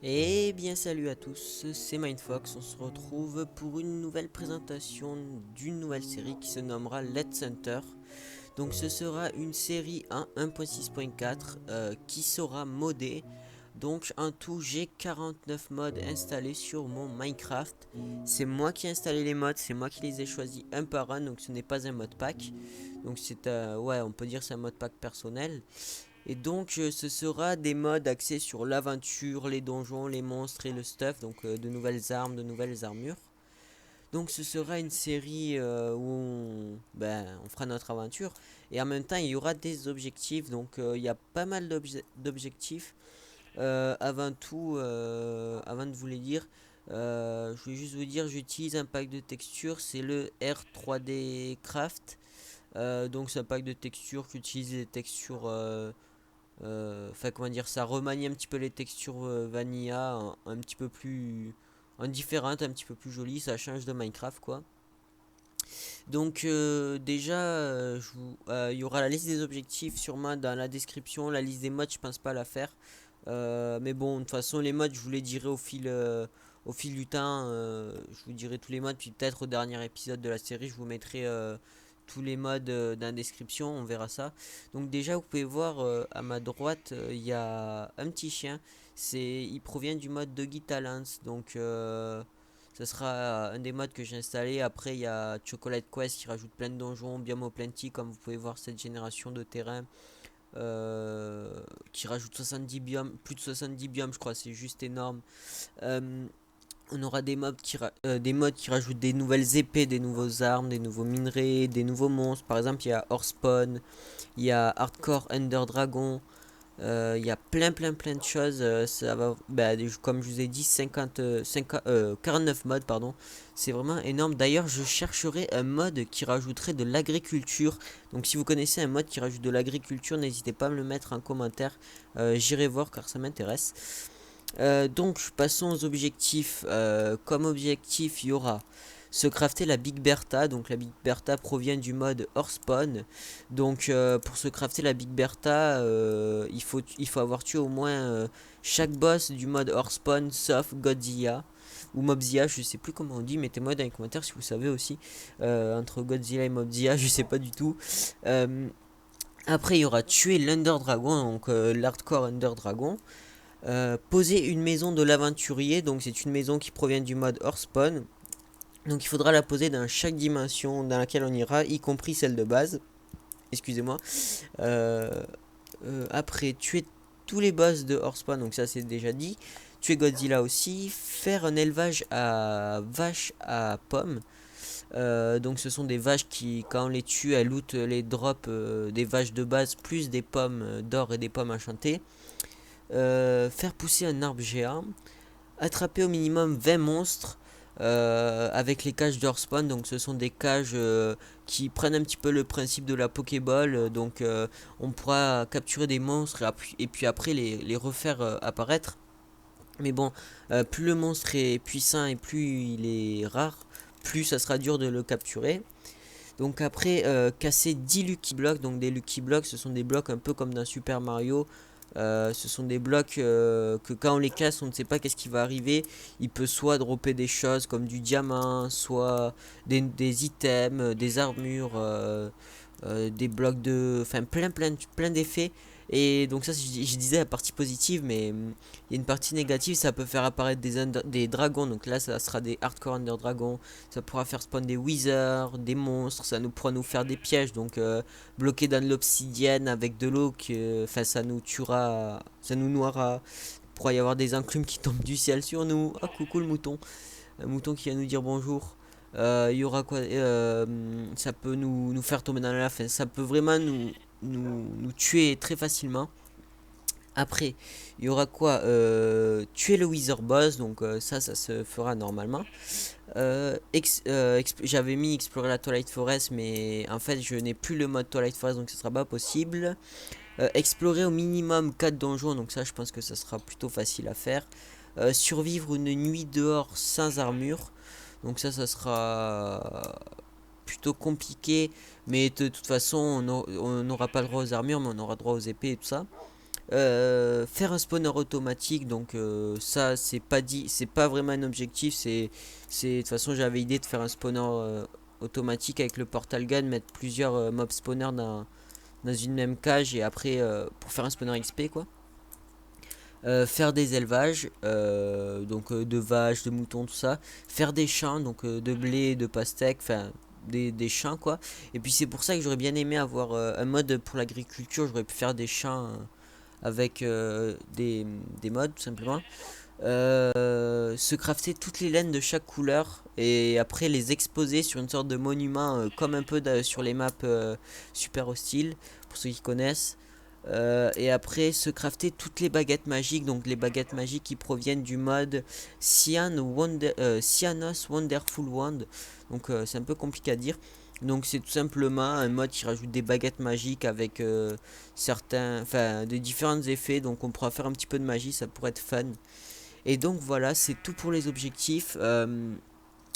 Eh bien salut à tous, c'est Mindfox, on se retrouve pour une nouvelle présentation d'une nouvelle série qui se nommera Let's Center. Donc ce sera une série 1.6.4 qui sera modée. Donc en tout j'ai 49 mods installés sur mon Minecraft. C'est moi qui ai installé les mods, c'est moi qui les ai choisis un par un, donc ce n'est pas un mod pack. Donc c'est ouais, on peut dire c'est un mod pack personnel. Et donc ce sera des modes axés sur l'aventure, les donjons, les monstres et le stuff, donc de nouvelles armes, de nouvelles armures. Donc ce sera une série où on fera notre aventure. Et en même temps il y aura des objectifs, donc il y a pas mal d'objectifs. Avant tout, avant de vous les dire, je voulais juste vous dire, j'utilise un pack de textures, c'est le R3D Craft. Donc c'est un pack de textures qui utilise des textures enfin, comment dire, ça remanie un petit peu les textures vanilla, un petit peu plus différentes, un petit peu plus jolies, ça change de Minecraft quoi. Donc déjà, il y aura la liste des objectifs sûrement dans la description, la liste des modes je pense pas la faire. Mais bon, de toute façon les modes je vous les dirai au fil du temps, je vous dirai tous les modes, puis peut-être au dernier épisode de la série je vous mettrai tous les modes dans la description, on verra ça. Donc déjà vous pouvez voir à ma droite il y a un petit chien, il provient du mode Doggy Talents, donc ça sera un des modes que j'ai installé. Après il y a Chocolate Quest qui rajoute plein de donjons, Biome Plenty comme vous pouvez voir cette génération de terrain qui rajoute 70 biomes, plus de 70 biomes je crois, c'est juste énorme. Euh, on aura des modes qui rajoutent des nouvelles épées, des nouveaux armes, des nouveaux minerais, des nouveaux monstres. Par exemple, il y a Horsepawn, il y a Hardcore Ender Dragon. Il y a plein de choses. Ça va, comme je vous ai dit, 49 modes, pardon. C'est vraiment énorme. D'ailleurs, je chercherai un mode qui rajouterait de l'agriculture. Donc, si vous connaissez un mode qui rajoute de l'agriculture, n'hésitez pas à me le mettre en commentaire. J'irai voir car ça m'intéresse. Donc passons aux objectifs. Comme objectif, il y aura se crafter la Big Bertha. Donc la Big Bertha provient du mode Horsepawn. Donc pour se crafter la Big Bertha, il faut avoir tué au moins chaque boss du mode Horsepawn sauf Godzilla ou Mobzilla, je sais plus comment on dit, mettez-moi dans les commentaires si vous savez aussi. Entre Godzilla et Mobzilla, je sais pas du tout. Euh, Après il y aura tuer l'Under Dragon, donc l'Hardcore Under Dragon. Poser une maison de l'aventurier, donc c'est une maison qui provient du mode Earthspawn. Donc il faudra la poser dans chaque dimension dans laquelle on ira, y compris celle de base. Excusez-moi. Euh, Après, tuer tous les boss de Earthspawn, donc ça c'est déjà dit. Tuer Godzilla aussi. Faire un élevage à vaches à pommes. Donc ce sont des vaches qui, quand on les tue, elles lootent les drops des vaches de base, plus des pommes d'or et des pommes enchantées. Faire pousser un arbre géant, attraper au minimum 20 monstres avec les cages de Spawn. Donc ce sont des cages qui prennent un petit peu le principe de la Pokéball. Donc on pourra capturer des monstres et puis après les refaire apparaître. Mais bon, plus le monstre est puissant et plus il est rare, plus ça sera dur de le capturer. Donc après, casser 10 Lucky Blocks. Donc des Lucky Blocks, ce sont des blocs un peu comme dans Super Mario. Ce sont des blocs que quand on les casse, on ne sait pas qu'est-ce qui va arriver. Il peut soit dropper des choses comme du diamant, soit des items, des armures, des blocs de... Enfin plein d'effets. Et donc ça, je disais la partie positive, mais il y a une partie négative, ça peut faire apparaître des dragons. Donc là, ça sera des hardcore under dragons. Ça pourra faire spawn des wizards, des monstres. Ça nous pourra nous faire des pièges. Donc bloquer dans l'obsidienne avec de l'eau, enfin ça nous tuera, ça nous noiera. Il pourra y avoir des enclumes qui tombent du ciel sur nous. Ah coucou le mouton. Un mouton qui va nous dire bonjour. Il y aura quoi ça peut nous faire tomber dans la lave. Enfin, ça peut vraiment nous tuer très facilement. Après, il y aura quoi tuer le Wither Boss, donc ça se fera normalement. J'avais mis explorer la Twilight Forest, mais en fait, je n'ai plus le mode Twilight Forest, donc ce sera pas possible. Explorer au minimum 4 donjons, donc ça, je pense que ça sera plutôt facile à faire. Survivre une nuit dehors sans armure, donc ça sera plutôt compliqué, mais de toute façon, on n'aura pas le droit aux armures, mais on aura droit aux épées et tout ça. Faire un spawner automatique, donc ça c'est pas dit, c'est pas vraiment un objectif, de toute façon j'avais idée de faire un spawner automatique avec le portal gun, mettre plusieurs mob spawners dans une même cage et après pour faire un spawner XP quoi. Faire des élevages, donc de vaches, de moutons, tout ça. Faire des champs, donc de blé, de pastèques, enfin des champs quoi. Et puis c'est pour ça que j'aurais bien aimé avoir un mode pour l'agriculture. J'aurais pu faire des champs avec des mods tout simplement. Se crafter toutes les laines de chaque couleur et après les exposer sur une sorte de monument comme un peu sur les maps super hostiles pour ceux qui connaissent. Et après se crafter toutes les baguettes magiques, donc les baguettes magiques qui proviennent du mode Cyanos Wonderful Wand. Donc c'est un peu compliqué à dire. Donc c'est tout simplement un mode qui rajoute des baguettes magiques avec des différents effets. Donc on pourra faire un petit peu de magie, ça pourrait être fun. Et donc voilà, c'est tout pour les objectifs.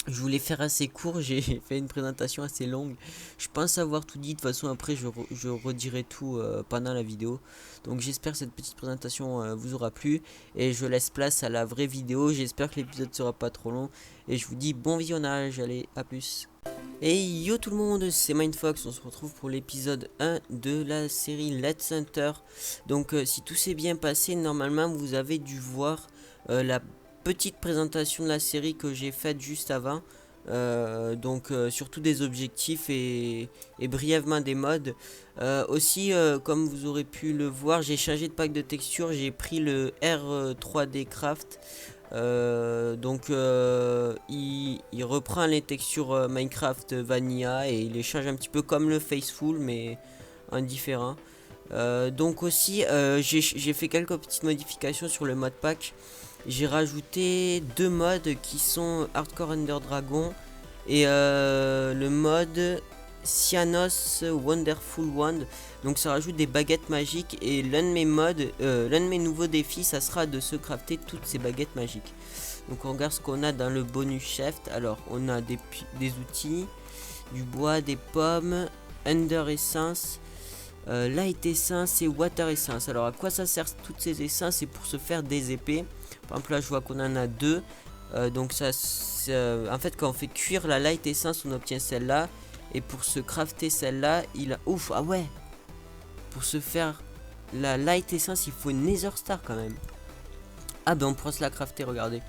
Je voulais faire assez court, j'ai fait une présentation assez longue. Je pense avoir tout dit, de toute façon après je redirai tout pendant la vidéo. Donc j'espère que cette petite présentation vous aura plu. Et je laisse place à la vraie vidéo, j'espère que l'épisode sera pas trop long. Et je vous dis bon visionnage, allez à plus. Et yo tout le monde, c'est Mindfox, on se retrouve pour l'épisode 1 de la série Let's Hunter. Donc si tout s'est bien passé, normalement vous avez dû voir la petite présentation de la série que j'ai faite juste avant. Surtout des objectifs et brièvement des modes. Aussi, comme vous aurez pu le voir, j'ai changé de pack de texture, j'ai pris le R3D Craft. Il reprend les textures Minecraft Vanilla et il les change un petit peu comme le Faceful mais indifférent. J'ai fait quelques petites modifications sur le mode pack. J'ai rajouté deux modes qui sont Hardcore Ender Dragon et le mode Cyanos Wonderful Wand. Donc ça rajoute des baguettes magiques et l'un de mes nouveaux défis, ça sera de se crafter toutes ces baguettes magiques. Donc on regarde ce qu'on a dans le bonus chest. Alors on a des outils, du bois, des pommes, Ender Essence, Light Essence et Water Essence. Alors à quoi ça sert toutes ces essences? C'est pour se faire des épées. Par exemple là je vois qu'on en a deux. En fait quand on fait cuire la Light Essence on obtient celle-là. Et pour se crafter celle-là, Ouf, ah ouais. Pour se faire la Light Essence, il faut une Nether Star quand même. Ah ben on pourra se la crafter, regardez.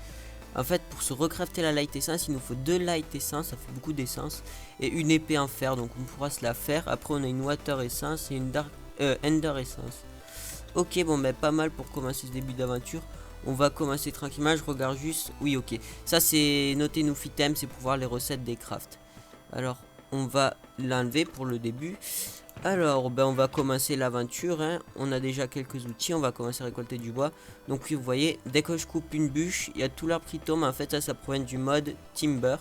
En fait, pour se recrafter la Light Essence, il nous faut deux Light Essence, ça fait beaucoup d'essence. Et une épée en fer, donc on pourra se la faire. Après on a une Water Essence et une Ender Essence. Ok, bon ben pas mal pour commencer ce début d'aventure. On va commencer tranquillement, je regarde juste. Oui, ok. Ça c'est noter nos items, c'est pour voir les recettes des crafts. Alors, on va l'enlever pour le début. Alors, on va commencer l'aventure. Hein. On a déjà quelques outils. On va commencer à récolter du bois. Donc, oui, vous voyez, dès que je coupe une bûche, il y a tout l'arbre qui tombe. En fait, ça provient du mode Timber.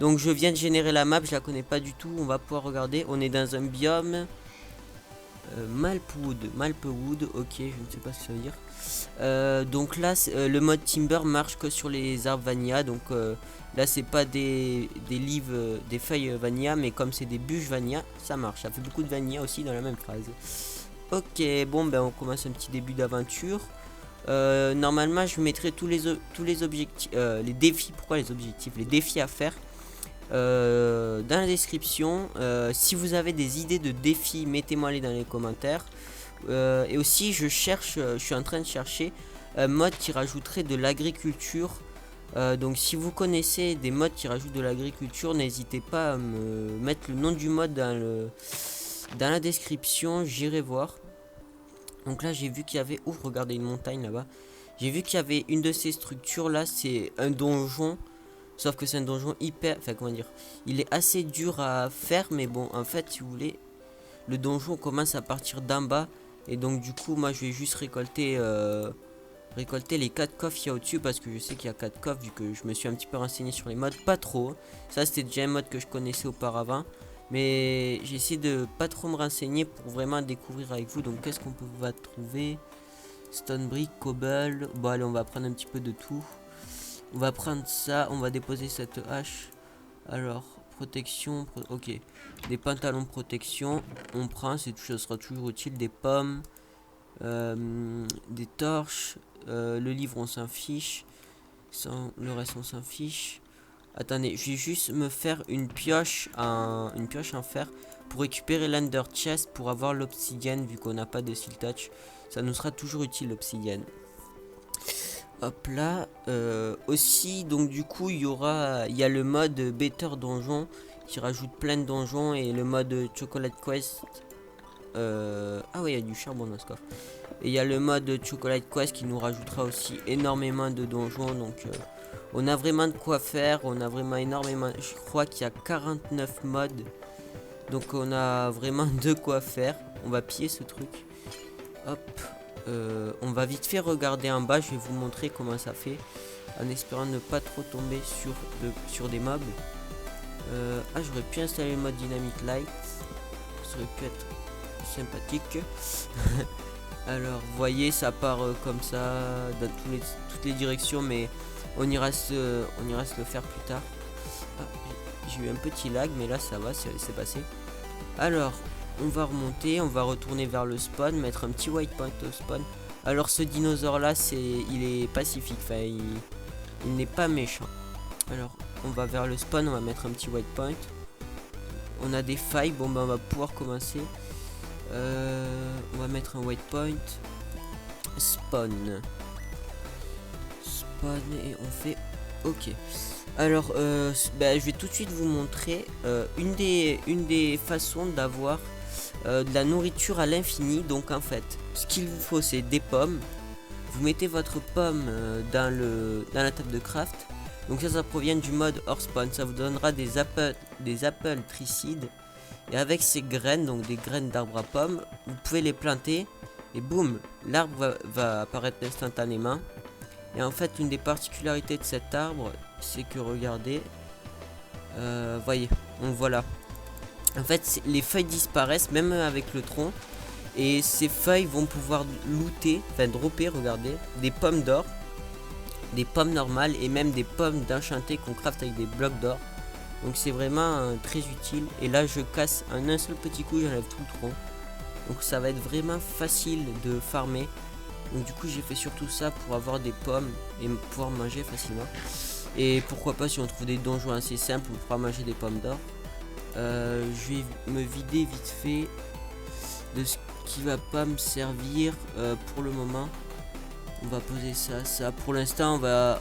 Donc, je viens de générer la map. Je la connais pas du tout. On va pouvoir regarder. On est dans un biome Malpwood, ok, je ne sais pas ce que ça veut dire. Donc là, le mode Timber marche que sur les arbres vanilla. Donc là, c'est pas des livres, des feuilles vanilla, mais comme c'est des bûches vanilla, ça marche. Ça fait beaucoup de vanilla aussi dans la même phrase. Ok, bon, on commence un petit début d'aventure. Normalement, je mettrai tous les objectifs, les défis. Pourquoi les objectifs? Les défis à faire. Dans la description. Si vous avez des idées de défis, mettez-moi les dans les commentaires. Et aussi je suis en train de chercher un mode qui rajouterait de l'agriculture. Donc si vous connaissez des modes qui rajoutent de l'agriculture, n'hésitez pas à me mettre le nom du mode dans la description, j'irai voir. Donc là j'ai vu qu'il y avait, regardez une montagne là-bas. J'ai vu qu'il y avait une de ces structures là, c'est un donjon. Sauf que c'est un donjon hyper... Enfin, comment dire? Il est assez dur à faire, mais bon, en fait, si vous voulez, le donjon commence à partir d'en bas. Et donc, du coup, moi, je vais juste récolter les 4 coffres qu'il y a au-dessus. Parce que je sais qu'il y a 4 coffres, vu que je me suis un petit peu renseigné sur les modes. Pas trop. Ça, c'était déjà un mode que je connaissais auparavant. Mais j'ai essayé de pas trop me renseigner pour vraiment découvrir avec vous. Donc, qu'est-ce qu'on va trouver? Stone brick, cobble. Bon, allez, on va prendre un petit peu de tout. On va prendre ça, on va déposer cette hache. Alors, protection, ok. Des pantalons de protection, on prend, ça sera toujours utile. Des pommes, des torches, le livre on s'en fiche, le reste on s'en fiche. Attendez, je vais juste me faire une pioche en fer pour récupérer l'Ender Chest pour avoir l'obsidienne vu qu'on n'a pas de Steel Touch. Ça nous sera toujours utile l'obsidienne. Hop là. Aussi, donc du coup, il y a le mode Better Donjon qui rajoute plein de donjons et le mode Chocolate Quest. Ah ouais, il y a du charbon dans ce coffre. Et il y a le mode Chocolate Quest qui nous rajoutera aussi énormément de donjons. Donc on a vraiment de quoi faire. On a vraiment énormément. Je crois qu'il y a 49 modes. Donc on a vraiment de quoi faire. On va piller ce truc. Hop. On va vite fait regarder en bas. Je vais vous montrer comment ça fait. En espérant ne pas trop tomber sur des mobs. J'aurais pu installer le mode Dynamic Light. Ça aurait pu être sympathique. Alors vous voyez ça part comme ça dans toutes les directions, mais on ira se le faire plus tard. J'ai eu un petit lag mais là ça va, c'est passé. Alors on va remonter, on va retourner vers le spawn, mettre un petit white point au spawn. Alors ce dinosaure là il est pacifique, enfin il n'est pas méchant. Alors on va vers le spawn, on va mettre un petit white point. On a des failles, bon bah on va pouvoir commencer. On va mettre un white point. Spawn et on fait OK. Alors je vais tout de suite vous montrer une des façons d'avoir de la nourriture à l'infini. Donc en fait ce qu'il vous faut c'est des pommes. Vous mettez votre pomme dans la table de craft. Donc ça provient du mode hors spawn. Ça vous donnera des apples tricides. Et avec ces graines, donc des graines d'arbre à pommes, vous pouvez les planter. Et boum, l'arbre va apparaître instantanément. Et en fait, une des particularités de cet arbre, c'est que regardez. Voyez, voilà. En fait, les feuilles disparaissent, même avec le tronc. Et ces feuilles vont pouvoir looter, enfin dropper, regardez, des pommes d'or, des pommes normales et même des pommes d'enchanté qu'on craft avec des blocs d'or. Donc c'est vraiment très utile. Et là je casse en un seul petit coup, j'enlève tout le tronc. Donc ça va être vraiment facile de farmer. Donc du coup j'ai fait surtout ça pour avoir des pommes et pouvoir manger facilement. Et pourquoi pas si on trouve des donjons assez simples, on pourra manger des pommes d'or. Je vais me vider vite fait de ce qui va pas me servir pour le moment. On va poser ça. Pour l'instant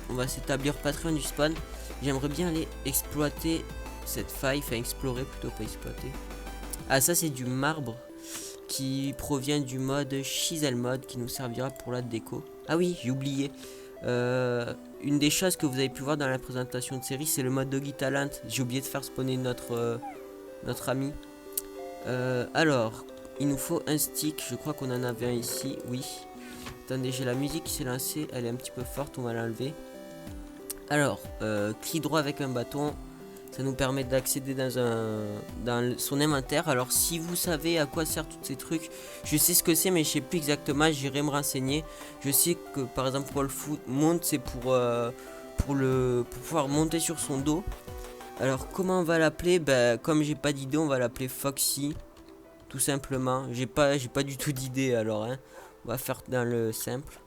on va s'établir pas très loin du spawn. J'aimerais bien aller exploiter cette faille, enfin explorer plutôt, pas exploiter. Ah ça c'est du marbre qui provient du mode Chisel Mode qui nous servira pour la déco. Ah oui, j'ai oublié. Une des choses que vous avez pu voir dans la présentation de série, c'est le mode Doggy Talent. J'ai oublié de faire spawner notre ami. Alors, il nous faut un stick. Je crois qu'on en avait un ici. Oui. Attendez, j'ai la musique qui s'est lancée. Elle est un petit peu forte, on va l'enlever. Alors, clic droit avec un bâton, ça nous permet d'accéder dans son inventaire. Alors, si vous savez à quoi servent tous ces trucs, je sais ce que c'est, mais je sais plus exactement. J'irai me renseigner. Je sais que par exemple, Wolf Mount, c'est pour pouvoir monter sur son dos. Alors, comment on va l'appeler? Comme j'ai pas d'idée, on va l'appeler Foxy, tout simplement. J'ai pas du tout d'idée. Alors, hein, on va faire dans le simple.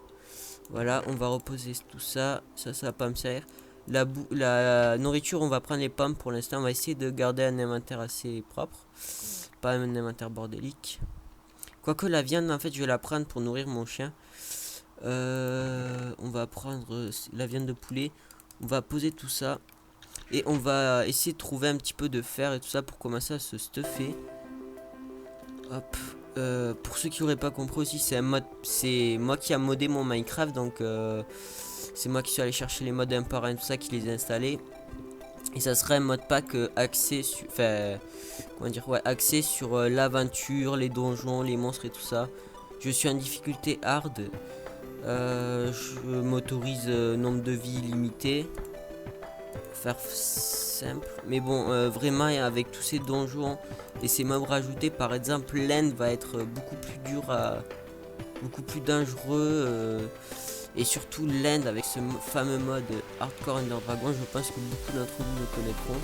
Voilà, on va reposer tout ça. Ça va pas me servir. La nourriture, on va prendre les pommes pour l'instant. On va essayer de garder un inventaire assez propre. Pas un inventaire bordélique. Quoique la viande, en fait, je vais la prendre pour nourrir mon chien. On va prendre la viande de poulet. On va poser tout ça. Et on va essayer de trouver un petit peu de fer et tout ça pour commencer à se stuffer. Hop. Pour ceux qui n'auraient pas compris aussi, c'est moi qui a modé mon Minecraft, donc c'est moi qui suis allé chercher les mods un par un, tout ça, qui les ai installés. Et ça serait un mode pack axé sur, axé sur l'aventure, les donjons, les monstres et tout ça. Je suis en difficulté hard. Je m'autorise nombre de vies limité. Faire simple, mais bon, vraiment avec tous ces donjons et ces mobs rajoutés, par exemple l'end va être beaucoup plus dangereux, et surtout l'end avec ce fameux mode hardcore Ender Dragon. Je pense que beaucoup d'entre vous le connaîtront,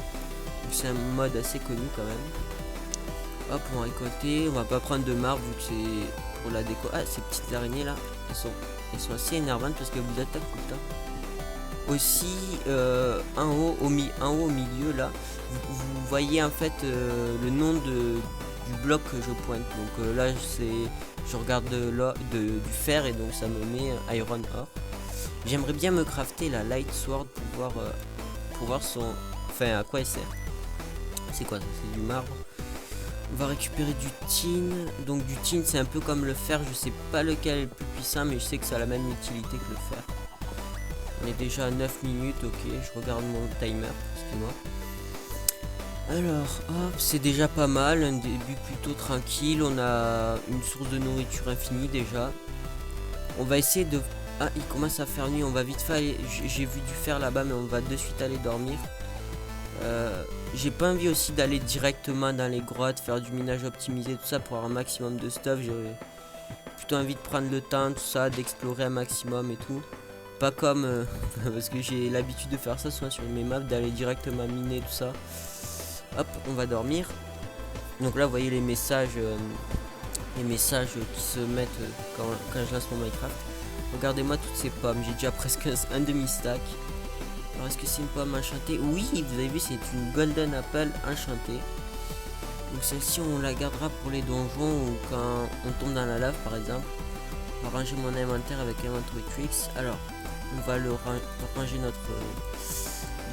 c'est un mode assez connu quand même. Hop, on va récolter, on va pas prendre de marbre vu que pour la déco. Ah, ces petites araignées là, elles sont assez énervantes parce qu'elles vous attaquent tout le temps. Aussi, en haut au milieu là, vous voyez en fait le nom du bloc que je pointe. Donc là, je regarde du fer et donc ça me met Iron Ore. J'aimerais bien me crafter la Light Sword pour voir enfin à quoi elle sert. C'est quoi ça? C'est du marbre. On va récupérer du tin. Donc du tin c'est un peu comme le fer. Je sais pas lequel est le plus puissant, mais je sais que ça a la même utilité que le fer. On est déjà à 9 minutes. Ok, je regarde mon timer. Excuse-moi. Alors, hop, c'est déjà pas mal. Un début plutôt tranquille. On a une source de nourriture infinie déjà. On va essayer de... Ah, il commence à faire nuit. On va vite faire aller... J'ai vu du fer là-bas, mais on va de suite aller dormir. J'ai pas envie aussi d'aller directement dans les grottes, faire du minage optimisé, tout ça pour avoir un maximum de stuff. J'ai plutôt envie de prendre le temps, tout ça, d'explorer un maximum et tout. Pas comme parce que j'ai l'habitude de faire ça souvent sur mes maps, d'aller directement miner tout ça. Hop, on va dormir. Donc là, vous voyez les messages qui se mettent quand je lance mon Minecraft. Regardez-moi toutes ces pommes, j'ai déjà presque un demi-stack. Alors est-ce que c'est une pomme enchantée? Oui, vous avez vu, c'est une Golden Apple enchantée. Donc celle-ci, on la gardera pour les donjons ou quand on tombe dans la lave par exemple. On va ranger mon inventaire avec Inventory Tricks. Alors, on va ranger notre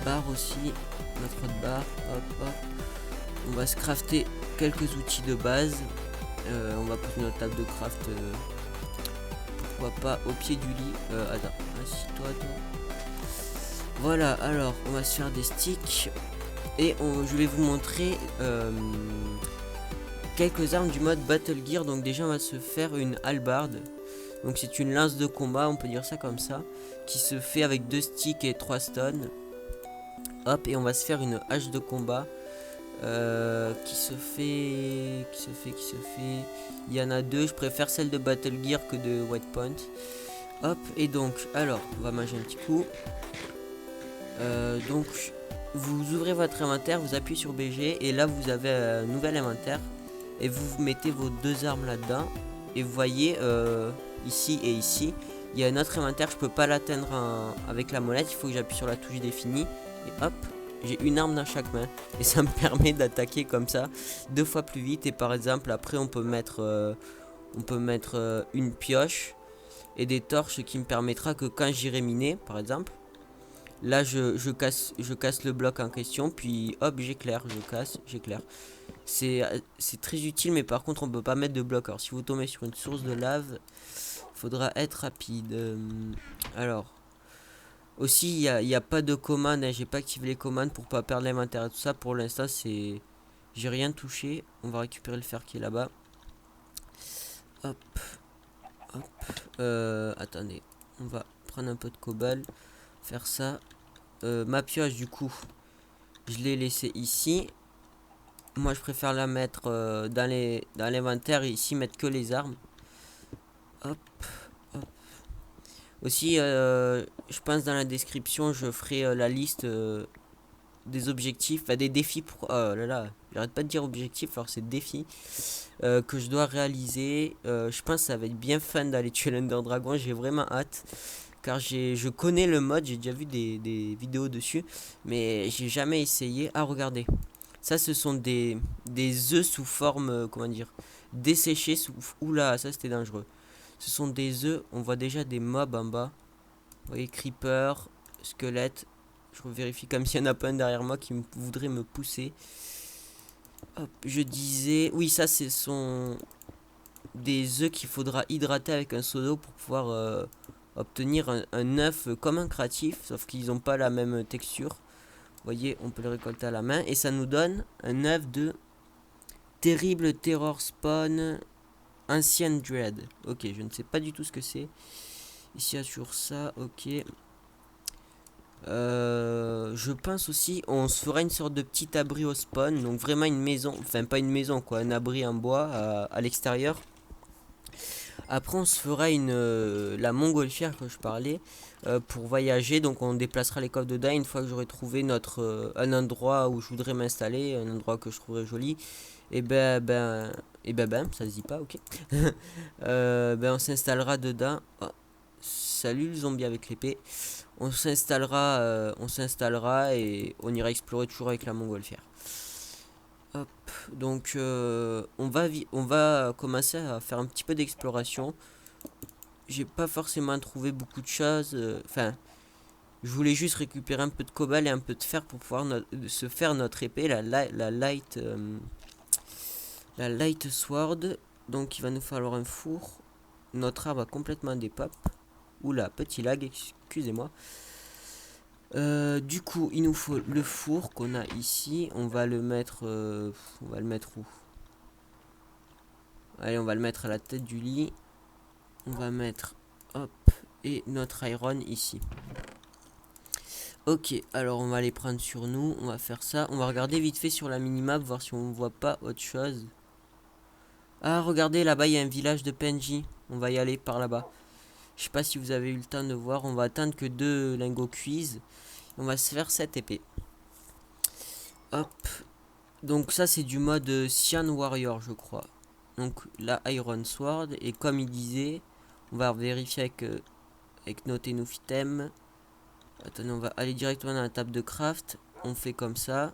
barre aussi. Notre barre, hop, hop. On va se crafter quelques outils de base. On va poser notre table de craft, pourquoi pas, au pied du lit. Attends, assis-toi, toi. Voilà, alors on va se faire des sticks et je vais vous montrer quelques armes du mode Battle Gear. Donc déjà on va se faire une hallebarde. Donc c'est une lance de combat, on peut dire ça comme ça, qui se fait avec 2 sticks et 3 stones. Hop, et on va se faire une hache de combat qui se fait. Il y en a 2, je préfère celle de Battle Gear que de White Point. Hop, et donc, alors, on va manger un petit coup. Donc vous ouvrez votre inventaire, vous appuyez sur BG et là vous avez un nouvel inventaire et vous mettez vos 2 armes là-dedans et vous voyez ici et ici il y a un autre inventaire. Je peux pas l'atteindre avec la molette, il faut que j'appuie sur la touche définie et hop, j'ai une arme dans chaque main et ça me permet d'attaquer comme ça 2 fois plus vite. Et par exemple après on peut mettre une pioche et des torches, ce qui me permettra que quand j'irai miner par exemple, là je casse le bloc en question, puis hop j'éclaire, j'éclaire. C'est très utile, mais par contre on peut pas mettre de bloc. Alors si vous tombez sur une source de lave, faudra être rapide. Alors aussi il y a pas de commande, hein, j'ai pas activé les commandes pour pas perdre l'inventaire et tout ça. Pour l'instant j'ai rien touché. On va récupérer le fer qui est là-bas. Hop, hop. Attendez, on va prendre un peu de cobalt, faire ça. Ma pioche du coup je l'ai laissée ici. Moi je préfère la mettre dans l'inventaire et ici mettre que les armes. Hop, hop. Aussi je pense dans la description je ferai la liste des objectifs, des défis pour... Oh là là, j'arrête pas de dire objectif, alors c'est défis que je dois réaliser. Je pense que ça va être bien fun d'aller tuer l'Ender Dragon, j'ai vraiment hâte. Car je connais le mode, j'ai déjà vu des vidéos dessus, mais j'ai jamais essayé. Ah regardez, ça ce sont des œufs sous forme, comment dire, desséchés sous... Oula, ça c'était dangereux. Ce sont des œufs, on voit déjà des mobs en bas. Vous voyez, creeper, squelette. Je vérifie comme s'il n'y en a pas un derrière moi qui voudrait me pousser. Hop, je disais... Oui, ça ce sont des œufs qu'il faudra hydrater avec un seau d'eau pour pouvoir... obtenir un œuf comme un créatif, sauf qu'ils n'ont pas la même texture. Vous voyez, on peut le récolter à la main et ça nous donne un œuf de terrible terror spawn ancien dread. Ok, je ne sais pas du tout ce que c'est. Ici, il y a toujours ça. Ok. Je pense aussi, on se fera une sorte de petit abri au spawn, donc vraiment une maison, enfin pas une maison quoi, un abri en bois à l'extérieur. Après on se fera la montgolfière que je parlais pour voyager. Donc on déplacera les coffres dedans une fois que j'aurai trouvé un endroit où je voudrais m'installer, un endroit que je trouverai joli. Et ben et ben, ça se dit pas, ok. Ben, on s'installera dedans. Oh, salut le zombie avec l'épée. On s'installera et on ira explorer toujours avec la montgolfière. Hop, donc on va commencer à faire un petit peu d'exploration. J'ai pas forcément trouvé beaucoup de choses. Enfin, je voulais juste récupérer un peu de cobalt et un peu de fer pour pouvoir se faire notre épée, la light sword. Donc il va nous falloir un four. Notre arbre a complètement des papes. Oula, petit lag, excusez-moi. Du coup, il nous faut le four qu'on a ici. On va le mettre où? Allez, on va le mettre à la tête du lit. On va mettre, hop, et notre iron ici. Ok, alors on va les prendre sur nous. On va faire ça. On va regarder vite fait sur la minimap, voir si on voit pas autre chose. Ah, regardez, là-bas, il y a un village de PNJ. On va y aller par là-bas. Je sais pas si vous avez eu le temps de voir. On va attendre que 2 lingots cuisent. On va se faire cette épée. Hop. Donc ça, c'est du mode Cyan Warrior, je crois. Donc la Iron Sword. Et comme il disait, on va vérifier avec nos items. Attendez, on va aller directement dans la table de craft. On fait comme ça.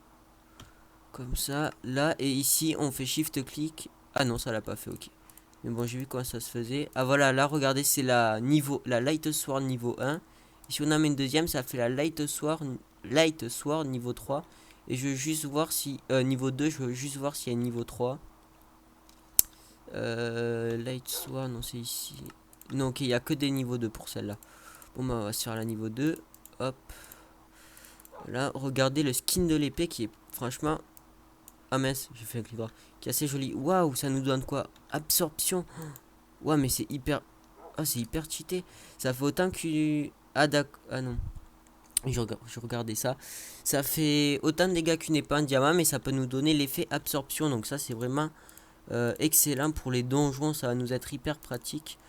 Comme ça. Là, et ici, on fait Shift-Click. Ah non, ça l'a pas fait, ok. Mais bon, j'ai vu comment ça se faisait. Ah voilà, là, regardez, c'est la Light Sword niveau 1. Et si on en met une deuxième, ça fait la Light Sword niveau 3. Et je veux juste voir si... niveau 2, je veux juste voir s'il y a un niveau 3. Light Sword, non, c'est ici. Non, ok, il n'y a que des niveaux 2 pour celle-là. Bon, bah, on va se faire la niveau 2. Hop. Là, regardez le skin de l'épée qui est franchement... Ah mince, j'ai fait un clic droit. Qui est assez joli. Waouh, ça nous donne quoi? Absorption. Ouais, mais c'est hyper... Ah, c'est hyper cheaté. Ça fait autant que... Ah, d'accord. Ah non. Je regardais ça. Ça fait autant de dégâts qu'une épée en diamant, mais ça peut nous donner l'effet absorption. Donc ça, c'est vraiment excellent pour les donjons. Ça va nous être hyper pratique.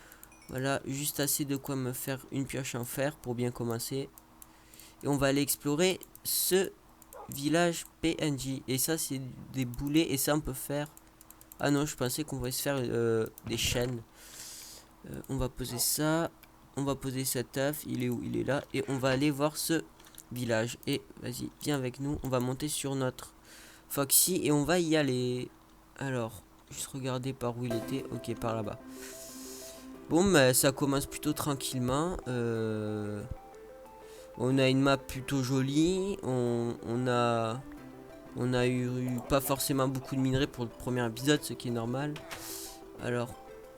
Voilà, juste assez de quoi me faire une pioche en fer pour bien commencer. Et on va aller explorer ce village PNJ. Et ça, c'est des boulets. Et ça, on peut faire... Ah non, je pensais qu'on va se faire des chaînes. On va poser ça. On va poser cet œuf. Il est où? Il est là. Et on va aller voir ce village. Et vas-y, viens avec nous. On va monter sur notre Foxy. Et on va y aller. Alors, juste regarder par où il était. Ok, par là-bas. Bon, mais ça commence plutôt tranquillement. On a une map plutôt jolie. On a eu pas forcément beaucoup de minerais pour le premier épisode, ce qui est normal. Alors,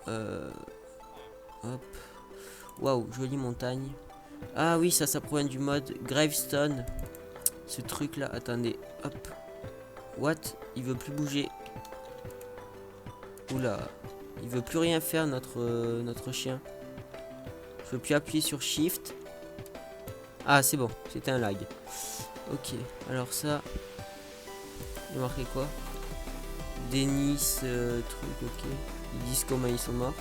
hop. Waouh, jolie montagne. Ah oui, ça provient du mode Gravestone. Ce truc là, attendez, hop. What? Il veut plus bouger. Oula, il veut plus rien faire notre chien. Je veux plus appuyer sur Shift. Ah c'est bon, c'était un lag. Ok, alors ça. Il a marqué quoi? Denis, truc, ok. Ils disent comment ils sont morts.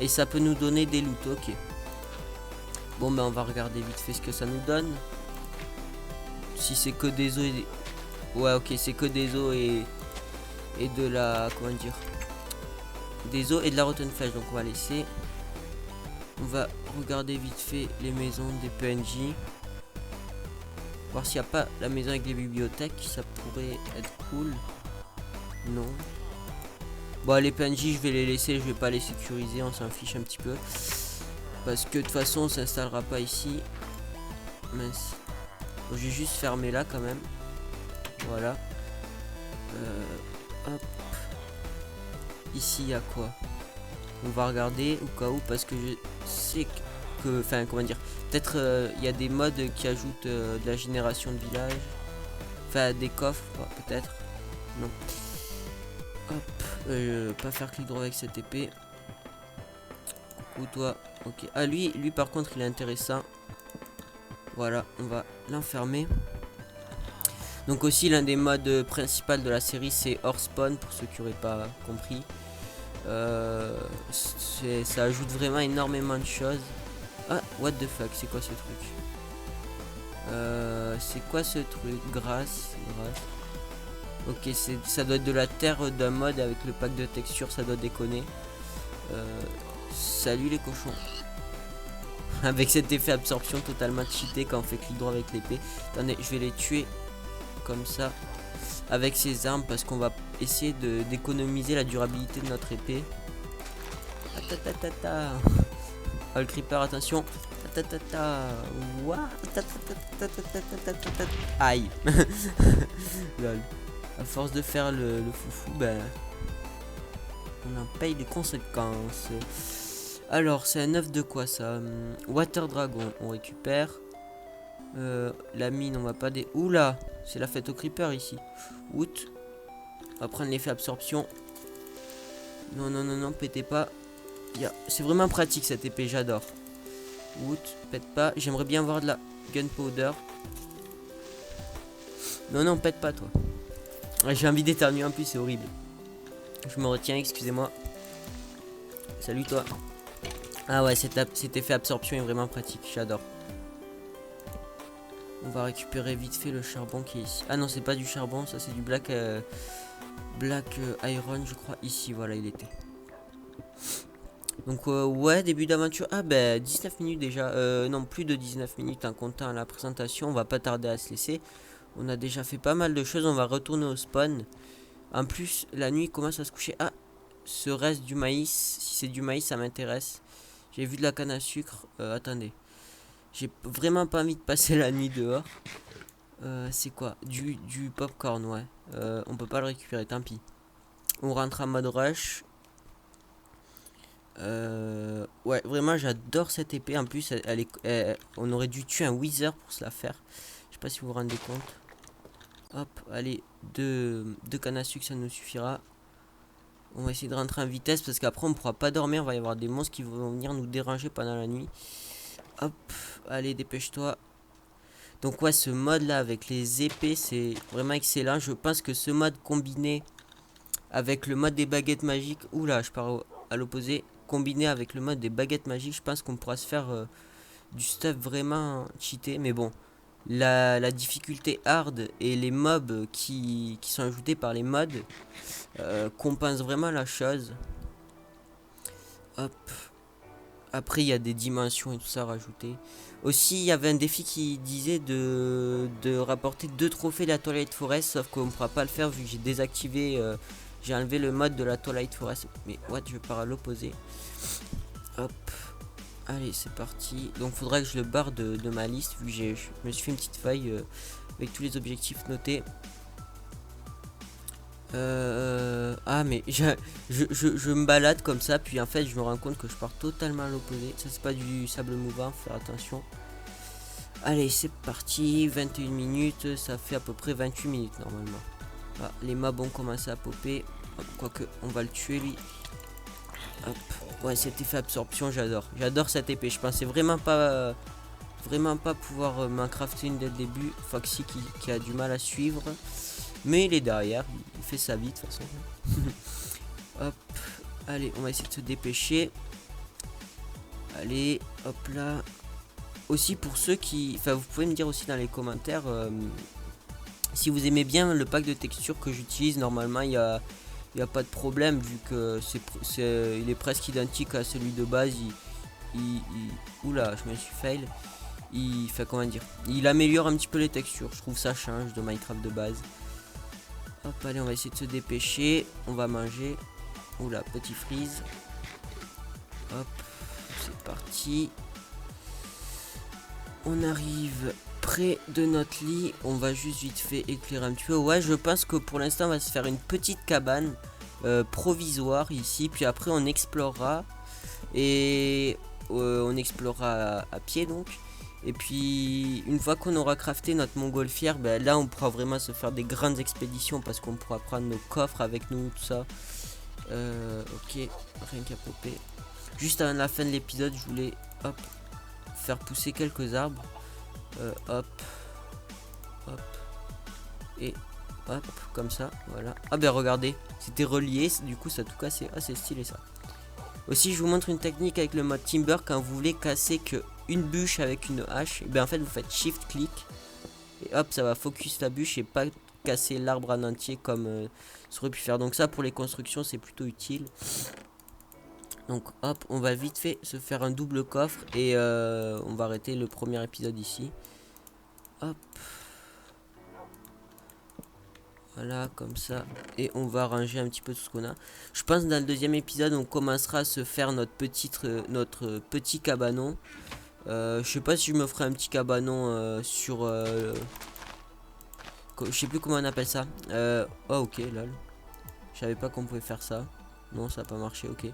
Et ça peut nous donner des loots, ok. Bon ben on va regarder vite fait ce que ça nous donne. Si c'est que des os et des... Ouais ok, c'est que des os et de la... Comment dire? Des os et de la rotten flesh, donc on va laisser. On va regarder vite fait les maisons des PNJ. Voir s'il n'y a pas la maison avec des bibliothèques, ça pourrait être cool. Non. Bon les PNJ je vais les laisser, je vais pas les sécuriser, on s'en fiche un petit peu. Parce que de toute façon on s'installera pas ici. Mince. Bon, j'ai juste fermé là quand même. Voilà. Hop. Ici il y a quoi? On va regarder au cas où parce que je sais que... Enfin comment dire. Peut-être il y a des modes qui ajoutent de la génération de village. Enfin des coffres peut-être. Non. Hop. Pas faire clic droit avec cette épée. Coucou toi. Ok. Ah lui par contre il est intéressant. Voilà, on va l'enfermer. Donc aussi l'un des modes principaux de la série c'est hors spawn pour ceux qui n'auraient pas compris. Ça ajoute vraiment énormément de choses. Ah, what the fuck, c'est quoi ce truc? C'est quoi ce truc? Grâce. Ok, ça doit être de la terre d'un mode avec le pack de texture, ça doit déconner. Salut les cochons. Avec cet effet absorption totalement cheaté quand on fait clic droit avec l'épée. Attendez, je vais les tuer comme ça avec ces armes parce qu'on va essayer d'économiser la durabilité de notre épée. Tatatata. Oh, le creeper, attention. Aïe. Lol. À force de faire le foufou, ben on en paye les conséquences. Alors, c'est un œuf de quoi ça? Water Dragon, on récupère. La mine, on va pas des. Oula, c'est la fête au creeper ici. Out. On va prendre l'effet absorption. Non, non, non, non, pétez pas. C'est vraiment pratique cette épée, j'adore. Out, pète pas. J'aimerais bien avoir de la gunpowder. Non, non, pète pas toi. J'ai envie d'éternuer en plus, c'est horrible. Je me retiens, excusez-moi. Salut toi. Ah ouais, cet effet absorption est vraiment pratique, j'adore. On va récupérer vite fait le charbon qui est ici. Ah non, c'est pas du charbon, ça c'est du black iron, je crois. Ici, voilà, il était. Donc ouais, début d'aventure. Ah ben 19 minutes déjà. Non, plus de 19 minutes en comptant la présentation. On va pas tarder à se laisser. On a déjà fait pas mal de choses. On va retourner au spawn. En plus, la nuit commence à se coucher. Ah, ce reste du maïs. Si c'est du maïs, ça m'intéresse. J'ai vu de la canne à sucre. Attendez. J'ai vraiment pas envie de passer la nuit dehors. C'est quoi? Du popcorn, ouais. On peut pas le récupérer, tant pis. On rentre en mode rush. Ouais, vraiment, j'adore cette épée. En plus, on aurait dû tuer un wither pour se la faire. Je sais pas si vous vous rendez compte. Hop, allez, deux cannes à sucre, ça nous suffira. On va essayer de rentrer en vitesse parce qu'après, on pourra pas dormir. Il va y avoir des monstres qui vont venir nous déranger pendant la nuit. Hop, allez, dépêche-toi. Donc ouais, ce mode là avec les épées, c'est vraiment excellent. Je pense que ce mode combiné avec le mode des baguettes magiques, oula, je pars à l'opposé, combiné avec le mode des baguettes magiques, je pense qu'on pourra se faire du stuff vraiment cheaté. Mais bon, la difficulté hard et les mobs qui sont ajoutés par les mods compensent vraiment la chose. Hop. Après, il y a des dimensions et tout ça rajouté. Aussi, il y avait un défi qui disait de rapporter 2 trophées de la Twilight Forest, sauf qu'on ne pourra pas le faire vu que j'ai désactivé, j'ai enlevé le mode de la Twilight Forest. Mais what, je pars à l'opposé. Hop, allez, c'est parti. Donc, faudra que je le barre de ma liste vu que je me suis fait une petite feuille avec tous les objectifs notés. Ah mais je me balade comme ça, puis en fait je me rends compte que je pars totalement à l'opposé. Ça c'est pas du sable mouvant, faut faire attention. Allez, c'est parti, 21 minutes, ça fait à peu près 28 minutes normalement. Ah, les mobs ont commencé à popper. Quoique on va le tuer lui. Hop. Ouais, cet effet absorption, j'adore. J'adore cette épée. Je pensais vraiment pas pouvoir m'en crafter une dès le début. Foxy qui a du mal à suivre. Mais il est derrière, il fait sa vie de toute façon. Hop, allez, on va essayer de se dépêcher. Allez, hop là. Aussi pour ceux qui... Enfin, vous pouvez me dire aussi dans les commentaires si vous aimez bien le pack de textures que j'utilise. Normalement, il n'y a pas de problème vu que il est presque identique à celui de base. Oula, je me suis fail. Il fait comment dire, il améliore un petit peu les textures. Je trouve ça change de Minecraft de base. Hop, allez, on va essayer de se dépêcher. On va manger. Oula, petit freeze. Hop, c'est parti. On arrive près de notre lit. On va juste vite fait éclairer un petit peu. Ouais, je pense que pour l'instant, on va se faire une petite cabane provisoire ici. Puis après, on explorera. Et on explorera à pied donc. Et puis une fois qu'on aura crafté notre montgolfière, ben là on pourra vraiment se faire des grandes expéditions parce qu'on pourra prendre nos coffres avec nous, tout ça. Ok, rien qu'à popper. Juste avant la fin de l'épisode, je voulais hop faire pousser quelques arbres. Hop, hop et hop comme ça, voilà. Ah ben regardez, c'était relié, du coup ça tout cassé. Ah c'est stylé ça. Aussi je vous montre une technique avec le mode Timber quand vous voulez casser que une bûche avec une hache, et bien en fait vous faites shift clic et hop ça va focus la bûche et pas casser l'arbre en entier comme ça aurait pu faire. Donc ça pour les constructions c'est plutôt utile. Donc hop, on va vite fait se faire un double coffre et on va arrêter le premier épisode ici. Hop. Voilà, comme ça. Et on va ranger un petit peu tout ce qu'on a. Je pense que dans le deuxième épisode, on commencera à se faire notre petit cabanon. Je sais pas si je me ferai un petit cabanon sur... je sais plus comment on appelle ça. Oh ok, lol. Je savais pas qu'on pouvait faire ça. Non, ça a pas marché, ok.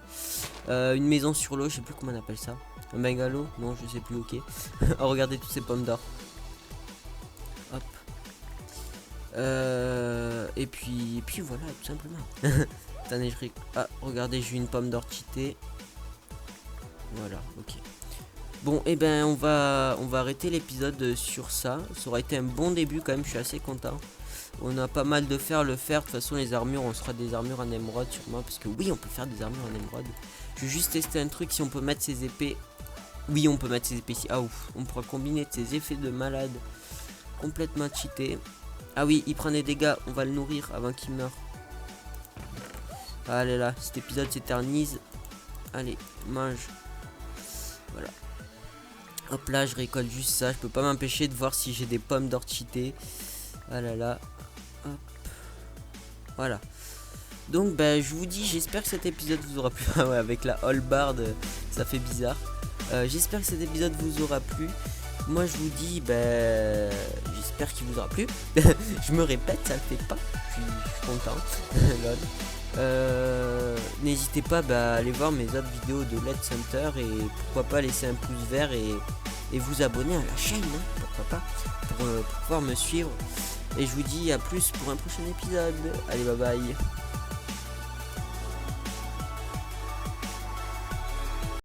Une maison sur l'eau, je sais plus comment on appelle ça. Un bungalow? Non, je sais plus, ok. Oh, regardez toutes ces pommes d'or. Hop. Et puis voilà, tout simplement. Attendez, ah, regardez, j'ai une pomme d'or cheatée. Voilà, ok. Bon, et ben on va arrêter l'épisode sur ça. Ça aura été un bon début quand même, je suis assez content. On a pas mal de fer, le fer, de toute façon les armures, on sera des armures en émeraude sûrement. Parce que oui, on peut faire des armures en émeraude. Je vais juste tester un truc, si on peut mettre ses épées. Oui, on peut mettre ses épées ici. Ah ouf, on pourra combiner ses effets de malade. Complètement cheaté. Ah oui, il prend des dégâts, on va le nourrir avant qu'il meure. Allez là, cet épisode s'éternise. Allez, mange. Voilà. Hop là, je récolte juste ça. Je peux pas m'empêcher de voir si j'ai des pommes d'or cheatées. Ah là là. Hop. Voilà. Donc bah je vous dis, j'espère que cet épisode vous aura plu. Ah ouais, avec la hallebarde, ça fait bizarre. J'espère que cet épisode vous aura plu. Moi je vous dis, j'espère qu'il vous aura plu. Je me répète, ça le fait pas. Je suis content. N'hésitez pas à aller voir mes autres vidéos de Let's Hunter et pourquoi pas laisser un pouce vert et vous abonner à la chaîne, hein, pourquoi pas, pour pouvoir me suivre. Et je vous dis à plus pour un prochain épisode. Allez, bye bye.